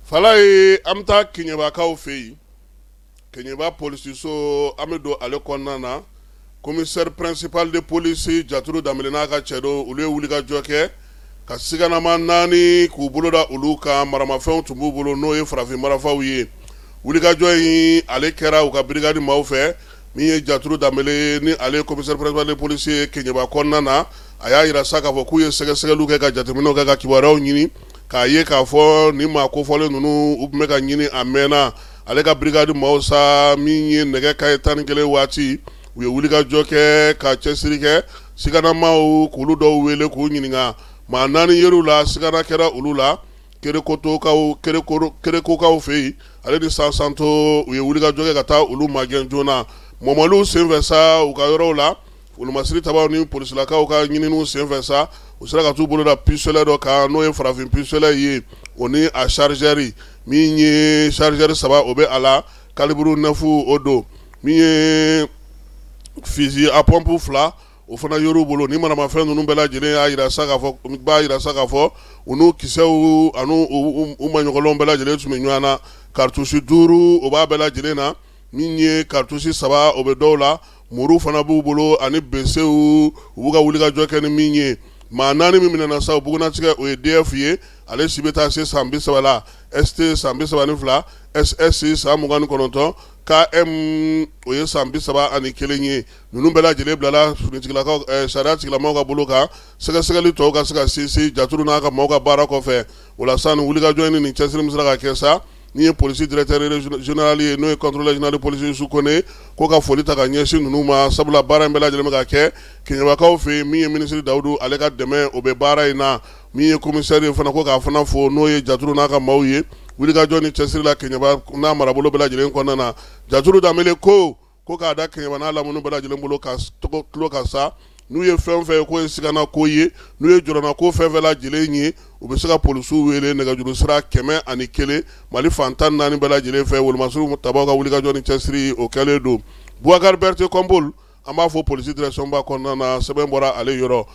Fala ye an bɛ taa Keɲebakaw fɛ yen. Keɲeba polisiso an bɛ don ale kɔnɔna na. Commissaire principal de police Jaturu Danbele n'a ka cɛ don olu ye wulikajɔ kɛ ka siganama 4 k'u boloda olu kan maramafɛnw tun b'u bolo n'o ye farafin marafaw ye. Wulikajɔ in ale kɛra u ka brigade maaw fɛ min ye Jaturu Danbele ni ale commissaire principal de police ye Keɲeba kɔnɔna na. A y'a yira sa k'a fɔ k'u ye sɛgɛsɛgɛliw kɛ ka jateminɛw kɛ ka kibaruyaw ɲini k'a ye k'a fɔ ni maa kofɔlen ninnu u tun bɛ ka ɲini a mɛnna ale ka brigade maaw sa min ye nɛgɛ kanɲɛ 11 waati u ye wulikajɔ kɛ ka cɛsiri kɛ siganamaw k'olu dɔw wele k'u ɲininka maa 4 yer'u la sigana kɛra olu la kerekokaw fɛ yen ale ni Sansanto u ye wulikajɔ kɛ ka taa olu magɛn joona Mɔmɔliw senfɛ sa u ka yɔrɔw la Wolomasiri tabaw ni polisilakaw ka ɲininiw senfɛ sa u sera ka t'u bolo da pistolet dɔ kan n'o ye farafin pistolet ye o ni a chargeur min ye chargeur 3 o bɛ a la calibre 9 o don min ye fusil à pompe 2 o fana yor'u bolo ni maramafɛn ninnu bɛɛ lajɛlen y'a yira sa k'a fɔ u n'u kisɛw ani u maɲɔgɔnlenw bɛɛ lajɛlen tun bɛ ɲɔgɔn na cartouche 5 o b'a bɛɛ lajɛlen na min ye cartouche 3 o bɛ dɔw la muru fana b'u bolo ani besew u b'u ka wulikajɔ kɛ ni min ye maa 4 min minɛna sa o bugunatigɛ o ye DF ye ale si bɛ taa se san 30 la ST san 32 SS san 29 KM o ye san 31 ye ninnu bɛɛ lajɛlen bilala sariya tigilamaw ka bolo kan sɛgɛsɛgɛli tɔw ka se ka sinsin Jaturu n'a ka maaw ka baara kɔfɛ o la sa nin wulikajɔ in ni cɛsiri min sera ka kɛ sa ni ye polisi directeur général ye n'o ye contrôleur général de police Yusu Kone ko ka foli ta ka ɲɛsin ninnu ma sabula baara in bɛɛ lajɛlen bɛ ka kɛ Keɲebakaw fɛ min ye ministre Dawudu ale ka dɛmɛ o bɛ baara in na min ye commissaire ye fana ko k'a fana fo n'o ye Jaturu n'a ka maaw ye wulikajɔ ni cɛsiri la Keɲeba n'a marabolo bɛɛ lajɛlen kɔnɔna na Jaturu Danbele ko k'a da Keɲeba n'a lamunu bɛɛ lajɛlen bolo ka tulo ka sa n'u ye fɛn fɛn k'o ye sigana ko ye n'u ye jɔrɔna ko fɛn fɛn lajɛlen ye u bɛ se ka polisiw wele nɛgɛjuru sira 101 Mali fan 14 bɛɛ lajɛlen fɛ Wolomasiriw tabaw ka wulikajɔ ni cɛsiri o kɛlen don Boubacar Berté Kɔnbol an b'a fɔ polisi direction ba kɔnɔna na sɛbɛn bɔra ale yɔrɔ